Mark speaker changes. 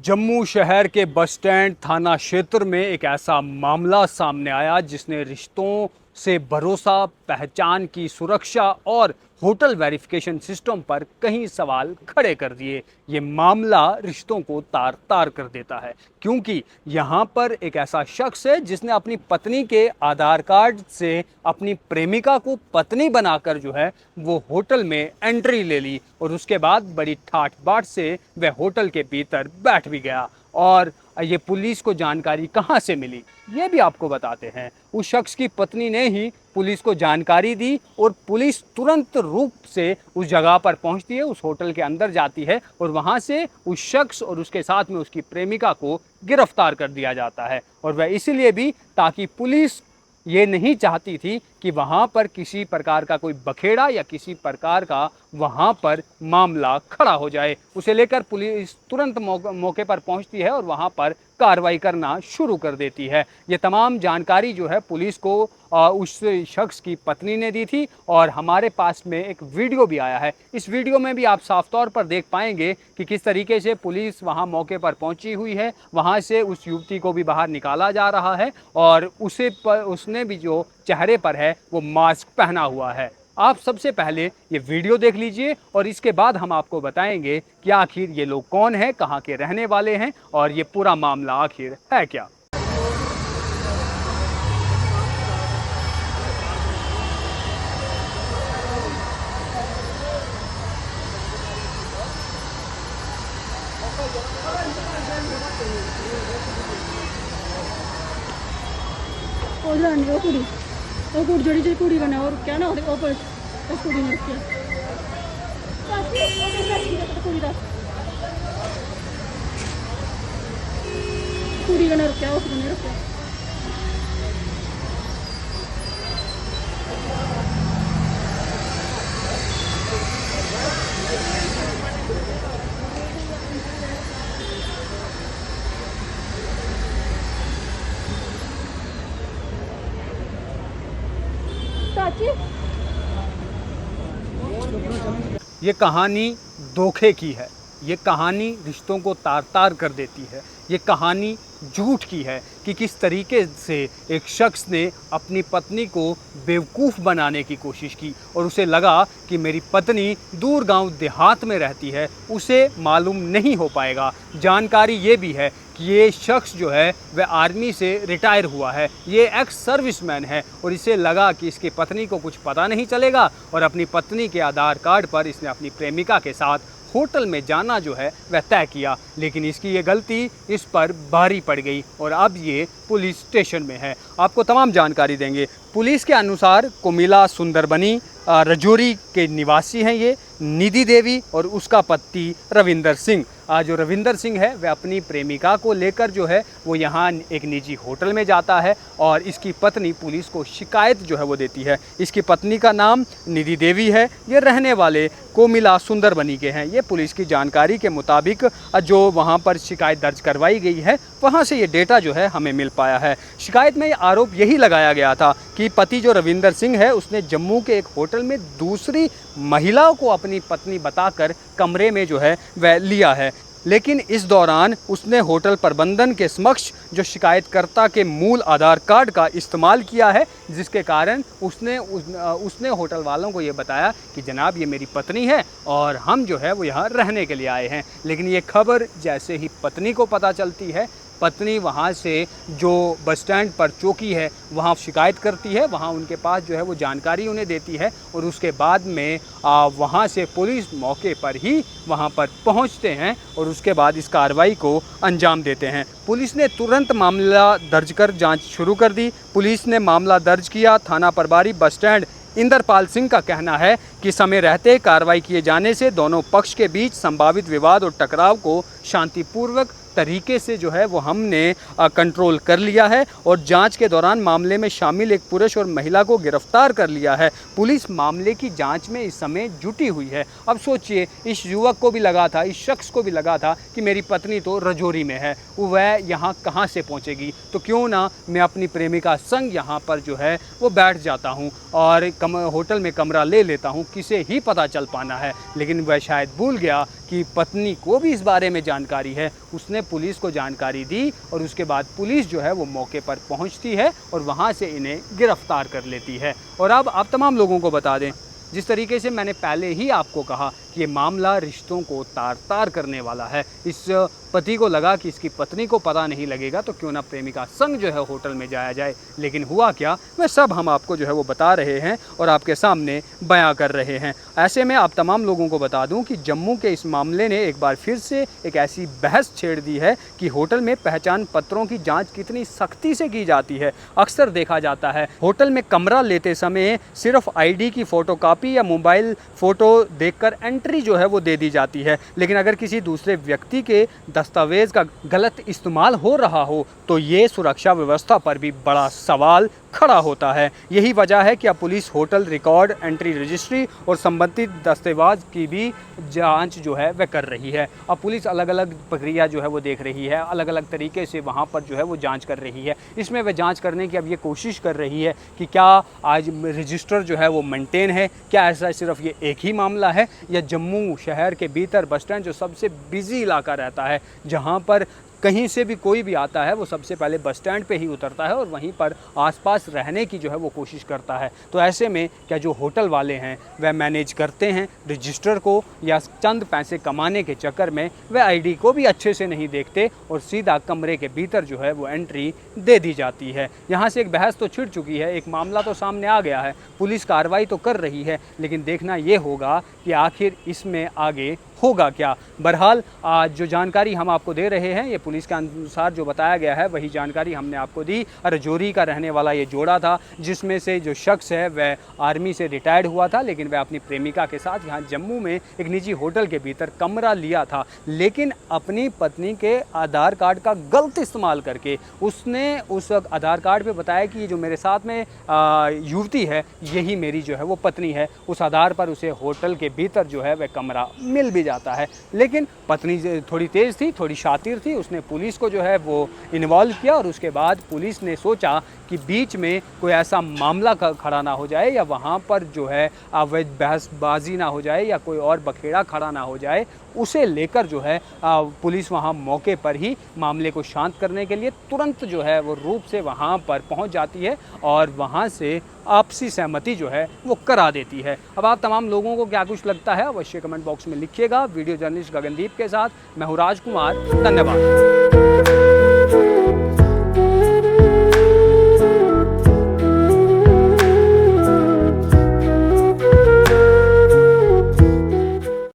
Speaker 1: जम्मू शहर के bus stand थाना क्षेत्र में एक ऐसा मामला सामने आया जिसने रिश्तों से भरोसा, पहचान की सुरक्षा और होटल वेरिफिकेशन सिस्टम पर कई सवाल खड़े कर दिए। ये मामला रिश्तों को तार तार कर देता है, क्योंकि यहाँ पर एक ऐसा शख्स है जिसने अपनी पत्नी के आधार कार्ड से अपनी प्रेमिका को पत्नी बनाकर जो है वो होटल में एंट्री ले ली और उसके बाद बड़ी ठाठ बाट से वह होटल के भीतर बैठ भी गया। और ये पुलिस को जानकारी कहाँ से मिली, ये भी आपको बताते हैं। उस शख्स की पत्नी ने ही पुलिस को जानकारी दी और पुलिस तुरंत रूप से उस जगह पर पहुंचती है, उस होटल के अंदर जाती है और वहां से उस शख्स और उसके साथ में उसकी प्रेमिका को गिरफ्तार कर दिया जाता है। और वह इसलिए भी ताकि पुलिस ये नहीं चाहती थी कि वहाँ पर किसी प्रकार का कोई बखेड़ा या किसी प्रकार का वहाँ पर मामला खड़ा हो जाए। उसे लेकर पुलिस तुरंत मौके पर पहुँचती है और वहाँ पर कार्रवाई करना शुरू कर देती है। ये तमाम जानकारी जो है पुलिस को उस शख्स की पत्नी ने दी थी और हमारे पास में एक वीडियो भी आया है। इस वीडियो में भी आप साफ तौर पर देख पाएंगे कि किस तरीके से पुलिस वहां मौके पर पहुंची हुई है, वहां से उस युवती को भी बाहर निकाला जा रहा है और उसने भी जो चेहरे पर है वो मास्क पहना हुआ है। आप सबसे पहले ये वीडियो देख लीजिए और इसके बाद हम आपको बताएंगे कि आखिर ये लोग कौन हैं, कहाँ के रहने वाले हैं और ये पूरा मामला आखिर है क्या।
Speaker 2: वो कुड़ी जड़ी जड़ी कुड़ी बना और क्या ना वो पर उस कुड़ी ने किया कुड़ी बना रखा उसने रखा
Speaker 1: ये कहानी धोखे की है, ये कहानी रिश्तों को तार तार कर देती है। ये कहानी झूठ की है कि किस तरीके से एक शख्स ने अपनी पत्नी को बेवकूफ़ बनाने की कोशिश की और उसे लगा कि मेरी पत्नी दूर गांव देहात में रहती है, उसे मालूम नहीं हो पाएगा। जानकारी ये भी है कि ये शख्स जो है वह आर्मी से रिटायर हुआ है, ये एक्स सर्विसमैन है और इसे लगा कि इसकी पत्नी को कुछ पता नहीं चलेगा और अपनी पत्नी के आधार कार्ड पर इसने अपनी प्रेमिका के साथ होटल में जाना जो है वह तय किया। लेकिन इसकी ये गलती इस पर भारी पड़ गई और अब ये पुलिस स्टेशन में है। आपको तमाम जानकारी देंगे। पुलिस के अनुसार कोमिला सुंदरबनी रजौरी के निवासी हैं ये निधि देवी और उसका पति रविंदर सिंह। जो रविंदर सिंह है वह अपनी प्रेमिका को लेकर जो है वो यहाँ एक निजी होटल में जाता है और इसकी पत्नी पुलिस को शिकायत जो है वो देती है। इसकी पत्नी का नाम निधि देवी है, ये रहने वाले कोमिला सुंदरबनी के हैं। ये पुलिस की जानकारी के मुताबिक जो वहाँ पर शिकायत दर्ज करवाई गई है वहाँ से ये डेटा जो है हमें मिल पाया है। शिकायत में आरोप यही लगाया गया था कि पति जो रविंदर सिंह है उसने जम्मू के एक होटल में दूसरी महिलाओं को अपनी पत्नी बताकर कमरे में जो है वह लिया है। लेकिन इस दौरान उसने होटल प्रबंधन के समक्ष जो शिकायतकर्ता के मूल आधार कार्ड का इस्तेमाल किया है, जिसके कारण उसने होटल वालों को ये बताया कि जनाब ये मेरी पत्नी है और हम जो है वो यहाँ रहने के लिए आए हैं। लेकिन ये खबर जैसे ही पत्नी को पता चलती है, पत्नी वहाँ से जो बस स्टैंड पर चौकी है वहाँ शिकायत करती है, वहाँ उनके पास जो है वो जानकारी उन्हें देती है और उसके बाद में वहाँ से पुलिस मौके पर ही वहाँ पर पहुँचते हैं और उसके बाद इस कार्रवाई को अंजाम देते हैं। पुलिस ने तुरंत मामला दर्ज कर जांच शुरू कर दी। पुलिस ने मामला दर्ज किया। थाना प्रभारी बस स्टैंड इंदरपाल सिंह का कहना है कि समय रहते कार्रवाई किए जाने से दोनों पक्ष के बीच संभावित विवाद और टकराव को शांतिपूर्वक तरीके से जो है वो हमने कंट्रोल कर लिया है और जांच के दौरान मामले में शामिल एक पुरुष और महिला को गिरफ्तार कर लिया है। पुलिस मामले की जांच में इस समय जुटी हुई है। अब सोचिए, इस युवक को भी लगा था, इस शख्स को भी लगा था कि मेरी पत्नी तो रजौरी में है, वह यहाँ कहाँ से पहुँचेगी, तो क्यों ना मैं अपनी प्रेमिका संग यहाँ पर जो है वो बैठ जाता हूँ और होटल में कमरा ले लेता हूँ, किसे ही पता चल पाना है। लेकिन वह शायद भूल गया कि पत्नी को भी इस बारे में जानकारी है, उसने पुलिस को जानकारी दी और उसके बाद पुलिस जो है वो मौके पर पहुंचती है और वहां से इन्हें गिरफ्तार कर लेती है। और अब आप तमाम लोगों को बता दें, जिस तरीके से मैंने पहले ही आपको कहा कि ये मामला रिश्तों को तार तार करने वाला है। इस पति को लगा कि इसकी पत्नी को पता नहीं लगेगा तो क्यों ना प्रेमिका संग जो है होटल में जाया जाए, लेकिन हुआ क्या, वह सब हम आपको जो है वो बता रहे हैं और आपके सामने बयां कर रहे हैं। ऐसे में आप तमाम लोगों को बता दूं कि जम्मू के इस मामले ने एक बार फिर से एक ऐसी बहस छेड़ दी है कि होटल में पहचान पत्रों की जाँच कितनी सख्ती से की जाती है। अक्सर देखा जाता है होटल में कमरा लेते समय सिर्फ ID की फ़ोटोकॉपी या मोबाइल फ़ोटो देखकर एंट्री जो है वो दे दी जाती है, लेकिन अगर किसी दूसरे व्यक्ति के दस्तावेज़ का गलत इस्तेमाल हो रहा हो तो ये सुरक्षा व्यवस्था पर भी बड़ा सवाल खड़ा होता है। यही वजह है कि अब police hotel record, entry registry और संबंधित दस्तावेज की भी जांच जो है वह कर रही है। अब पुलिस अलग अलग प्रक्रिया जो है वो देख रही है, अलग अलग तरीके से वहाँ पर जो है वो जांच कर रही है। इसमें वह जांच करने की अब ये कोशिश कर रही है कि क्या आज रजिस्टर जो है वो मेंटेन है, क्या ऐसा सिर्फ ये एक ही मामला है या जम्मू शहर के भीतर बस स्टैंड जो सबसे बिजी इलाका रहता है, जहाँ पर कहीं से भी कोई भी आता है वो सबसे पहले बस स्टैंड पे ही उतरता है और वहीं पर आसपास रहने की जो है वो कोशिश करता है। तो ऐसे में क्या जो होटल वाले हैं वह मैनेज करते हैं रजिस्टर को, या चंद पैसे कमाने के चक्कर में वह ID को भी अच्छे से नहीं देखते और सीधा कमरे के भीतर जो है वो एंट्री दे दी जाती है। यहाँ से एक बहस तो छिड़ चुकी है, एक मामला तो सामने आ गया है, पुलिस कार्रवाई तो कर रही है, लेकिन देखना ये होगा कि आखिर इसमें आगे होगा क्या। बहरहाल आज जो जानकारी हम आपको दे रहे हैं ये पुलिस के अनुसार जो बताया गया है वही जानकारी हमने आपको दी। राजौरी का रहने वाला ये जोड़ा था, जिसमें से जो शख्स है वह आर्मी से रिटायर्ड हुआ था, लेकिन वह अपनी प्रेमिका के साथ यहाँ जम्मू में एक निजी होटल के भीतर कमरा लिया था, लेकिन अपनी पत्नी के आधार कार्ड का गलत इस्तेमाल करके उसने उस आधार कार्ड पर बताया कि ये जो मेरे साथ में युवती है यही मेरी जो है वो पत्नी है। उस आधार पर उसे होटल के भीतर जो है वह कमरा मिल भी जाता है, लेकिन पत्नी थोड़ी तेज़ थी, थोड़ी शातिर थी, उसने पुलिस को जो है वो इन्वॉल्व किया और उसके बाद पुलिस ने सोचा कि बीच में कोई ऐसा मामला खड़ा ना हो जाए या वहाँ पर जो है अवैध बहसबाजी ना हो जाए या कोई और बखेड़ा खड़ा ना हो जाए, उसे लेकर जो है पुलिस वहाँ मौके पर ही मामले को शांत करने के लिए तुरंत जो है वो रूप से वहाँ पर पहुँच जाती है और वहाँ से आपसी सहमति जो है वो करा देती है। अब आप तमाम लोगों को क्या कुछ लगता है अवश्य कमेंट बॉक्स में लिखिएगा। वीडियो जर्नलिस्ट गगनदीप के साथ मैं हूँ राजकुमार, धन्यवाद।